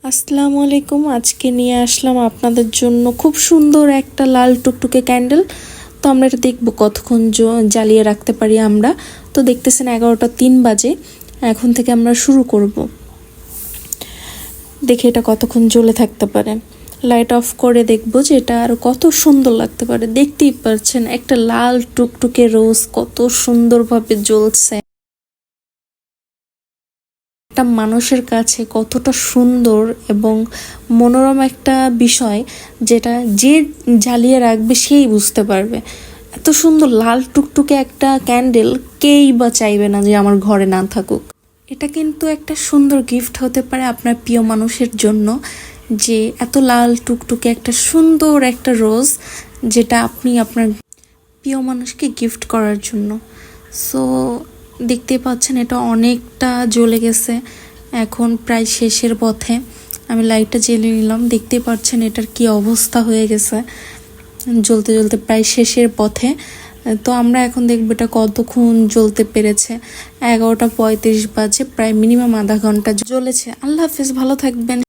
আসসালামু আলাইকুম। আজকে নিয়ে আসলাম আপনাদের জন্য খুব সুন্দর একটা লাল টুকটুকে ক্যান্ডেল। তো আমরা এটা দেখবো কতক্ষণ জ্বালিয়ে রাখতে পারি আমরা। তো দেখতেছেন 11টা 3 বাজে, এখন থেকে আমরা শুরু করব। দেখে এটা কতক্ষণ জ্বলে থাকতে পারে। লাইট অফ করে দেখবো যে এটা আর কত সুন্দর লাগতে পারে। দেখতেই পাচ্ছেন একটা লাল টুকটুকে রোজ কত সুন্দরভাবে জ্বলছে। একটা মানুষের কাছে কতটা সুন্দর এবং মনোরম একটা বিষয়, যেটা যে জ্বালিয়ে রাখবে সেই বুঝতে পারবে। এত সুন্দর লাল টুকটুকে একটা ক্যান্ডেল কেই বা চাইবে না যে আমার ঘরে না থাকুক। এটা কিন্তু একটা সুন্দর গিফট হতে পারে আপনার প্রিয় মানুষের জন্য, যে এত লাল টুকটুকে একটা সুন্দর একটা রোজ, যেটা আপনি আপনার প্রিয় মানুষকে গিফট করার জন্য। সো দেখতেই পাচ্ছেন এটা অনেকটা জ্বলে গেছে, এখন প্রায় শেষের পথে। আমি লাইটটা জ্বেলে নিলাম, দেখতেই পাচ্ছেন এটার কি অবস্থা হয়ে গেছে, জ্বলতে জ্বলতে প্রায় শেষের পথে। তো আমরা এখন দেখবো এটা কতক্ষণ জ্বলতে পেরেছে। 11টা 35 বাজে, প্রায় মিনিমাম আধা ঘন্টা জ্বলেছে। আল্লাহ হাফেজ, ভালো থাকবেন।